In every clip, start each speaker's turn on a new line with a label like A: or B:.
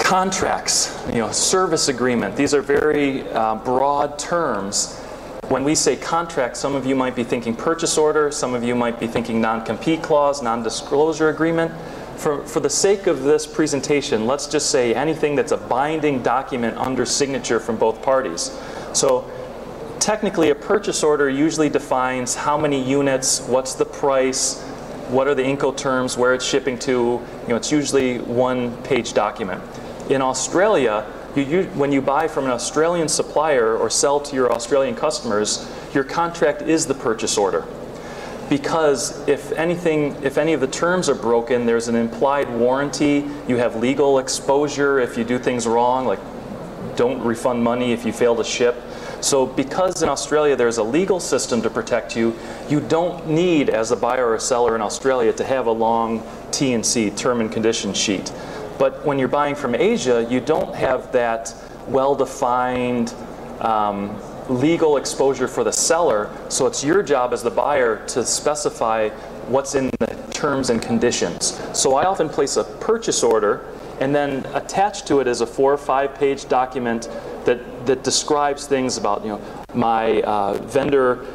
A: Contracts, service agreement, these are very broad terms. When we say contract, some of you might be thinking purchase order, some of you might be thinking non-compete clause, non-disclosure agreement. For the sake of this presentation, let's just say anything that's a binding document under signature from both parties. So technically, a purchase order usually defines how many units, what's the price, what are the Incoterms, where it's shipping to. It's usually one-page document. In Australia, when you buy from an Australian supplier or sell to your Australian customers, your contract is the purchase order. Because if any of the terms are broken, there's an implied warranty. You have legal exposure if you do things wrong, like don't refund money if you fail to ship. So because in Australia there's a legal system to protect you, you don't need, as a buyer or seller in Australia, to have a long T&C, term and condition sheet. But when you're buying from Asia, you don't have that well-defined legal exposure for the seller, so it's your job as the buyer to specify what's in the terms and conditions. So I often place a purchase order, and then attached to it is a 4 or 5 page document that describes things about my vendor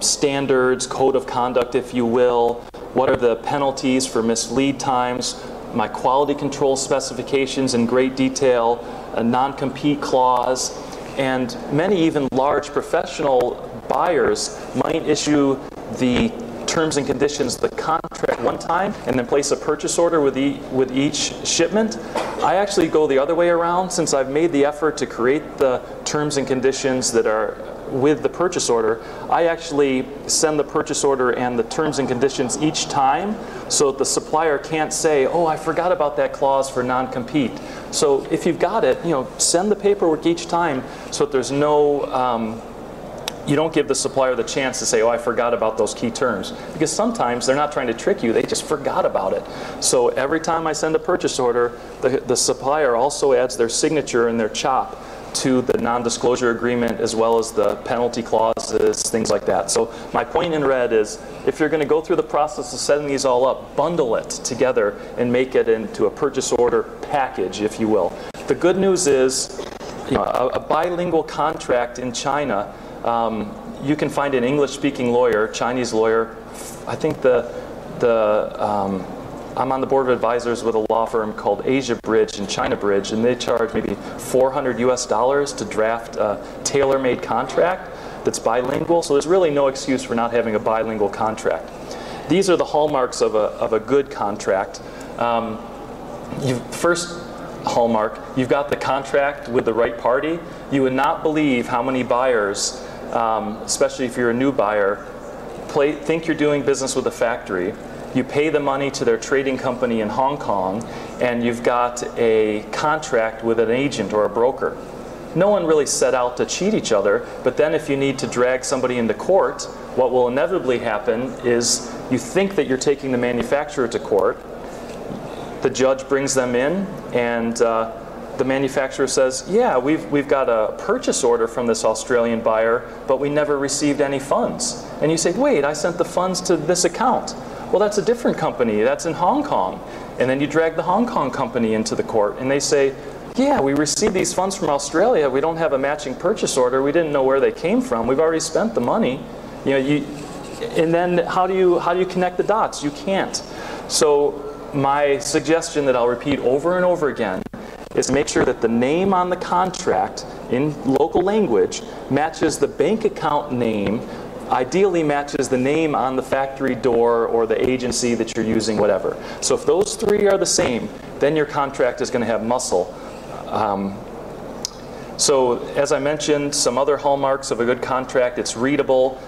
A: standards, code of conduct, if you will, what are the penalties for missed lead times, my quality control specifications in great detail, a non-compete clause, and many even large professional buyers might issue the terms and conditions, the contract one time, and then place a purchase order with each shipment. I actually go the other way around. Since I've made the effort to create the terms and conditions that are with the purchase order, I actually send the purchase order and the terms and conditions each time, so that the supplier can't say, oh, I forgot about that clause for non-compete. So if you've got it, send the paperwork each time, so that there's no you don't give the supplier the chance to say, oh, I forgot about those key terms. Because sometimes they're not trying to trick you, they just forgot about it. So every time I send a purchase order, the supplier also adds their signature and their CHOP to the non-disclosure agreement, as well as the penalty clauses, things like that. So my point in red is, if you're going to go through the process of setting these all up, bundle it together and make it into a purchase order package, if you will. The good news is, a bilingual contract in China, you can find an English-speaking lawyer, Chinese lawyer. I think I'm on the board of advisors with a law firm called Asia Bridge and China Bridge, and they charge maybe $400 US to draft a tailor-made contract that's bilingual. So there's really no excuse for not having a bilingual contract. These are the hallmarks of a good contract. First hallmark, you've got the contract with the right party. You would not believe how many buyers, especially if you're a new buyer, think you're doing business with a factory. You pay the money to their trading company in Hong Kong, and you've got a contract with an agent or a broker. No one really set out to cheat each other, but then if you need to drag somebody into court, what will inevitably happen is you think that you're taking the manufacturer to court. The judge brings them in, and the manufacturer says, yeah, we've got a purchase order from this Australian buyer, but we never received any funds. And you say, wait, I sent the funds to this account. Well, that's a different company. That's in Hong Kong. And then you drag the Hong Kong company into the court, and they say, yeah, we received these funds from Australia. We don't have a matching purchase order. We didn't know where they came from. We've already spent the money. And then how do you connect the dots? You can't. So my suggestion that I'll repeat over and over again is make sure that the name on the contract in local language matches the bank account name, ideally matches the name on the factory door or the agency that you're using, whatever. So if those three are the same, then your contract is going to have muscle. So as I mentioned, some other hallmarks of a good contract: it's readable.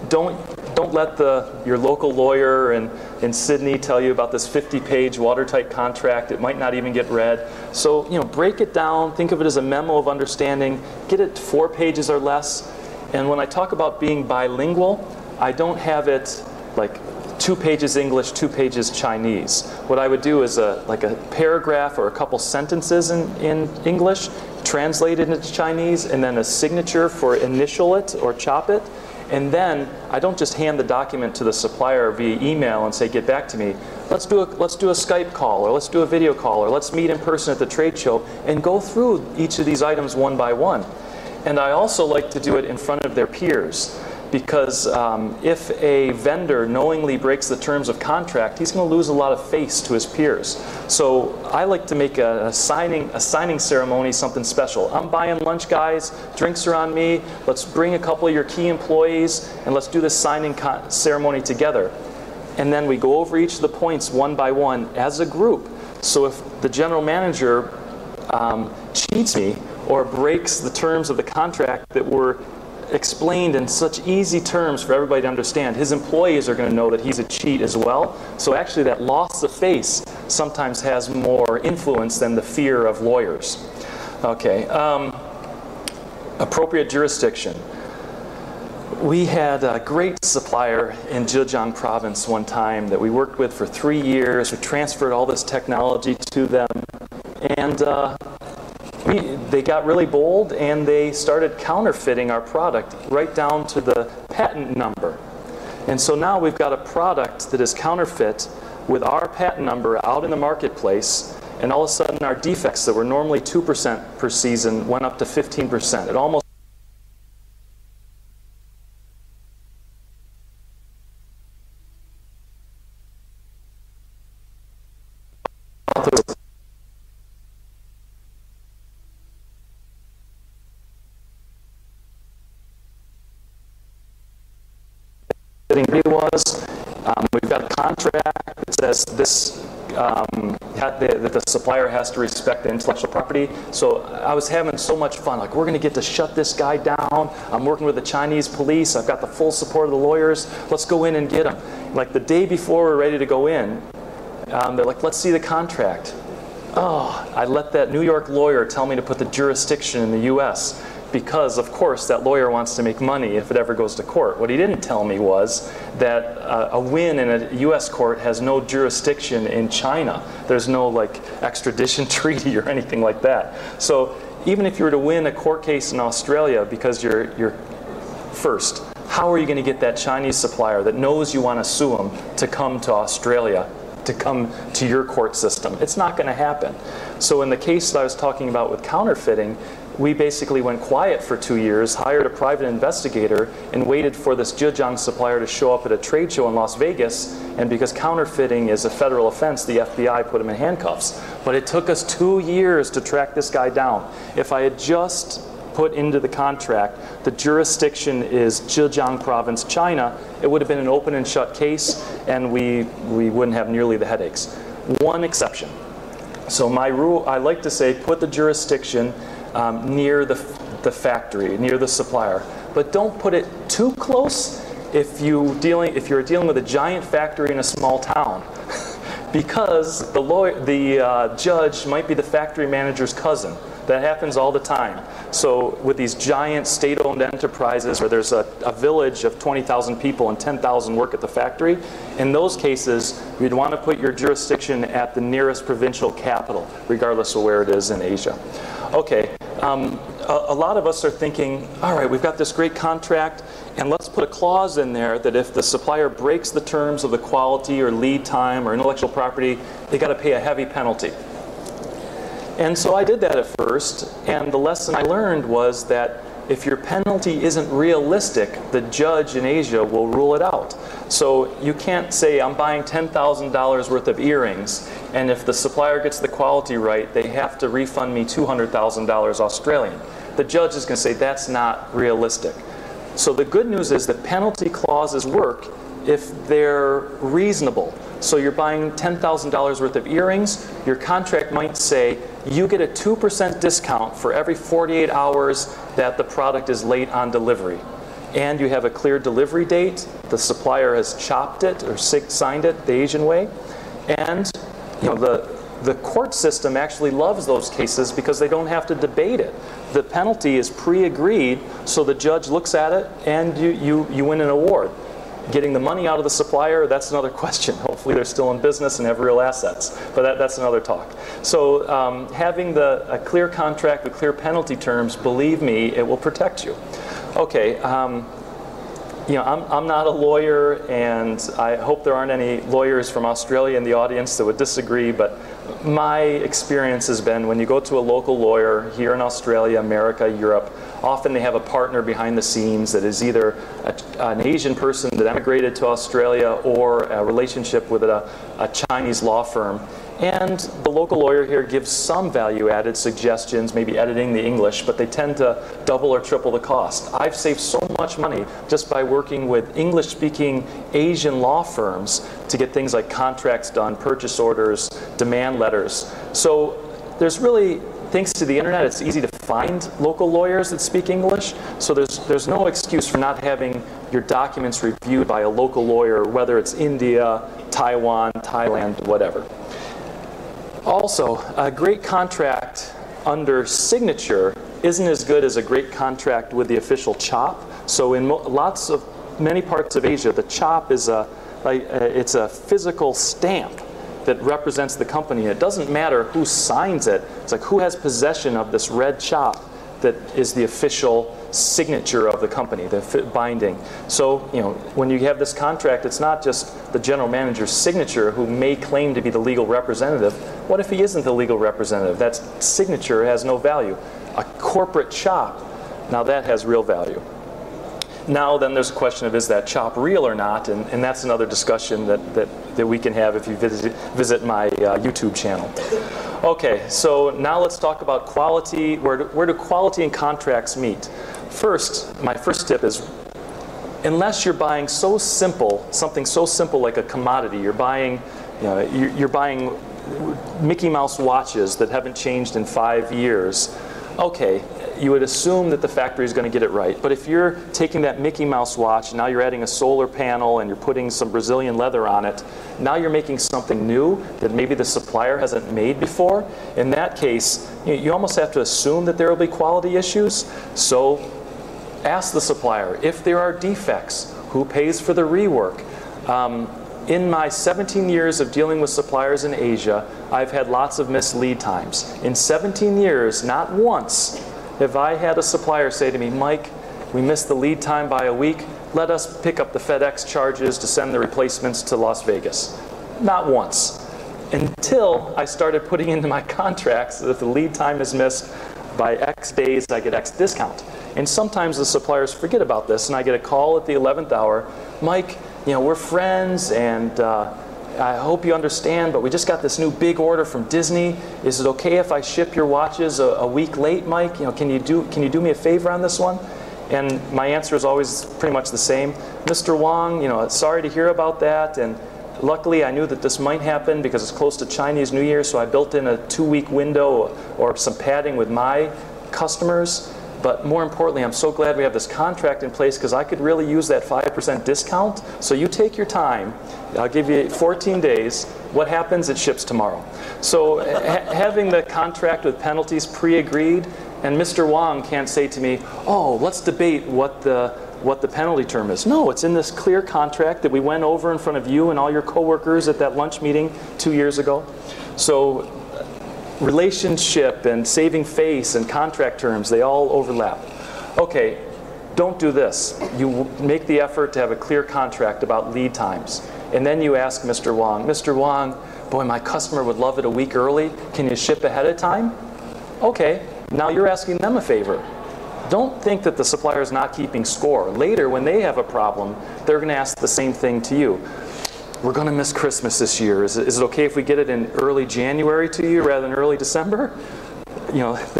A: Don't let your local lawyer in Sydney tell you about this 50-page watertight contract. It might not even get read. So break it down. Think of it as a memo of understanding. Get it 4 pages or less. And when I talk about being bilingual, I don't have it like 2 pages English, 2 pages Chinese. What I would do is like a paragraph or a couple sentences in English, translated into Chinese, and then a signature for initial it or chop it. And then I don't just hand the document to the supplier via email and say, get back to me. let's do a Skype call, or let's do a video call, or let's meet in person at the trade show and go through each of these items one by one. And I also like to do it in front of their peers, because if a vendor knowingly breaks the terms of contract, he's going to lose a lot of face to his peers. So I like to make a signing ceremony something special. I'm buying lunch, guys. Drinks are on me. Let's bring a couple of your key employees, and let's do this signing ceremony together. And then we go over each of the points one by one as a group. So if the general manager cheats me or breaks the terms of the contract that were explained in such easy terms for everybody to understand, his employees are going to know that he's a cheat as well. So actually that loss of face sometimes has more influence than the fear of lawyers. Okay, appropriate jurisdiction. We had a great supplier in Zhejiang province one time that we worked with for 3 years. We transferred all this technology to them, and they got really bold, and they started counterfeiting our product right down to the patent number. And so now we've got a product that is counterfeit with our patent number out in the marketplace, and all of a sudden our defects that were normally 2% per season went up to 15%. It almost was, we've got a contract that says this, that the supplier has to respect the intellectual property. So I was having so much fun. Like, we're going to get to shut this guy down. I'm working with the Chinese police. I've got the full support of the lawyers. Let's go in and get him. Like the day before we're ready to go in, they're like, let's see the contract. Oh, I let that New York lawyer tell me to put the jurisdiction in the U.S. because, of course, that lawyer wants to make money if it ever goes to court. What he didn't tell me was that a win in a U.S. court has no jurisdiction in China. There's no like extradition treaty or anything like that. So even if you were to win a court case in Australia because you're first, how are you going to get that Chinese supplier that knows you want to sue him to come to Australia, to come to your court system? It's not going to happen. So in the case that I was talking about with counterfeiting, we basically went quiet for 2 years, hired a private investigator, and waited for this Zhejiang supplier to show up at a trade show in Las Vegas. And because counterfeiting is a federal offense, the FBI put him in handcuffs. But it took us 2 years to track this guy down. If I had just put into the contract, the jurisdiction is Zhejiang province, China, it would have been an open and shut case, and we wouldn't have nearly the headaches. One exception. So my rule, I like to say, put the jurisdiction near the factory, near the supplier. But don't put it too close if you're dealing with a giant factory in a small town. Because the judge might be the factory manager's cousin. That happens all the time. So with these giant state-owned enterprises where there's a village of 20,000 people and 10,000 work at the factory, in those cases, you'd want to put your jurisdiction at the nearest provincial capital, regardless of where it is in Asia. Okay, a lot of us are thinking, all right, we've got this great contract, and let's put a clause in there that if the supplier breaks the terms of the quality or lead time or intellectual property, they got to pay a heavy penalty. And so I did that at first, and the lesson I learned was that if your penalty isn't realistic, the judge in Asia will rule it out. So you can't say, I'm buying $10,000 worth of earrings, and if the supplier gets the quality right, they have to refund me $200,000 Australian. The judge is going to say, that's not realistic. So the good news is that penalty clauses work if they're reasonable. So you're buying $10,000 worth of earrings, your contract might say, you get a 2% discount for every 48 hours that the product is late on delivery. And you have a clear delivery date, the supplier has chopped it or signed it the Asian way. And you know, the court system actually loves those cases because they don't have to debate it. The penalty is pre-agreed, so the judge looks at it and you win an award. Getting the money out of the supplier, that's another question. Hopefully they're still in business and have real assets, but that's another talk. So having a clear contract with clear penalty terms, believe me, it will protect you. Okay, I'm not a lawyer, and I hope there aren't any lawyers from Australia in the audience that would disagree, but my experience has been when you go to a local lawyer here in Australia, America, Europe, often they have a partner behind the scenes that is either an Asian person that emigrated to Australia or a relationship with a Chinese law firm. And the local lawyer here gives some value-added suggestions, maybe editing the English, but they tend to double or triple the cost. I've saved so much money just by working with English-speaking Asian law firms to get things like contracts done, purchase orders, demand letters. So there's really, thanks to the internet, it's easy to find local lawyers that speak English. So there's no excuse for not having your documents reviewed by a local lawyer, whether it's India, Taiwan, Thailand, whatever. Also, a great contract under signature isn't as good as a great contract with the official CHOP. So in many parts of Asia, the CHOP is it's a physical stamp that represents the company. It doesn't matter who signs it. It's like who has possession of this red CHOP that is the official signature of the company, the binding. So, when you have this contract, it's not just the general manager's signature who may claim to be the legal representative. What if he isn't the legal representative? That signature has no value. A corporate CHOP, now that has real value. Now then there's a question of, is that CHOP real or not? And that's another discussion that we can have if you visit my YouTube channel. Okay, so now let's talk about quality. Where do quality and contracts meet? First, my first tip is, unless you're buying something so simple like a commodity, you're buying Mickey Mouse watches that haven't changed in 5 years, okay, you would assume that the factory is going to get it right. But if you're taking that Mickey Mouse watch, now you're adding a solar panel and you're putting some Brazilian leather on it, now you're making something new that maybe the supplier hasn't made before. In that case, you almost have to assume that there will be quality issues. So ask the supplier if there are defects, who pays for the rework. In my 17 years of dealing with suppliers in Asia, I've had lots of missed lead times. In 17 years, not once have I had a supplier say to me, Mike, we missed the lead time by a week. Let us pick up the FedEx charges to send the replacements to Las Vegas. Not once. Until I started putting into my contracts that if the lead time is missed by X days, I get X discount. And sometimes the suppliers forget about this, and I get a call at the 11th hour, Mike, we're friends, and I hope you understand, but we just got this new big order from Disney. Is it okay if I ship your watches a week late, Mike? Can you do me a favor on this one? And my answer is always pretty much the same. Mr. Wong, sorry to hear about that, and luckily I knew that this might happen because it's close to Chinese New Year, so I built in a 2-week window or some padding with my customers. But more importantly, I'm so glad we have this contract in place because I could really use that 5% discount. So you take your time. I'll give you 14 days. What happens? It ships tomorrow. So having the contract with penalties pre-agreed, and Mr. Wong can't say to me, oh, let's debate what the penalty term is. No, it's in this clear contract that we went over in front of you and all your coworkers at that lunch meeting 2 years ago. So relationship and saving face and contract terms, they all overlap. Okay, don't do this. You make the effort to have a clear contract about lead times. And then you ask Mr. Wong, boy, my customer would love it a week early. Can you ship ahead of time? Okay, now you're asking them a favor. Don't think that the supplier is not keeping score. Later, when they have a problem, they're going to ask the same thing to you. We're going to miss Christmas this year. Is it okay if we get it in early January to you rather than early December?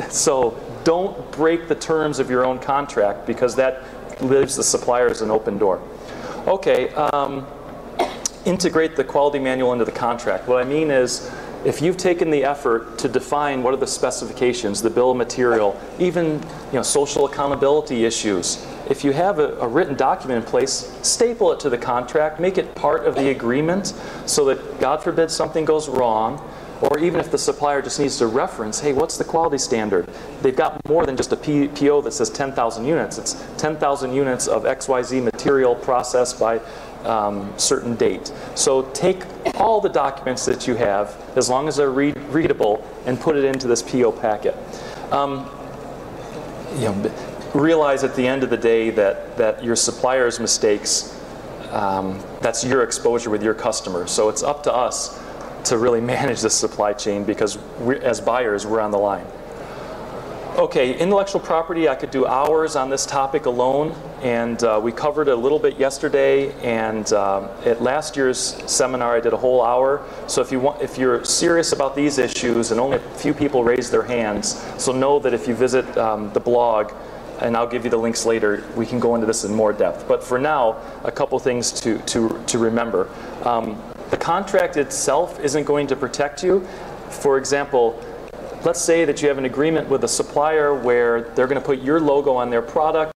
A: So don't break the terms of your own contract because that leaves the suppliers an open door. Okay, integrate the quality manual into the contract. What I mean is, if you've taken the effort to define what are the specifications, the bill of material, even social accountability issues, if you have a written document in place, staple it to the contract, make it part of the agreement so that, God forbid, something goes wrong, or even if the supplier just needs to reference, hey, what's the quality standard? They've got more than just a PO that says 10,000 units. It's 10,000 units of XYZ material processed by certain date. So take all the documents that you have, as long as they're readable, and put it into this PO packet. realize at the end of the day that your supplier's mistakes, that's your exposure with your customer. So it's up to us to really manage this supply chain, because as buyers, we're on the line. Okay, intellectual property, I could do hours on this topic alone, and we covered it a little bit yesterday, and at last year's seminar I did a whole hour. So if you're serious about these issues, and only a few people raised their hands, so know that if you visit the blog, and I'll give you the links later, we can go into this in more depth. But for now, a couple things to remember. The contract itself isn't going to protect you. For example, let's say that you have an agreement with a supplier where they're going to put your logo on their product.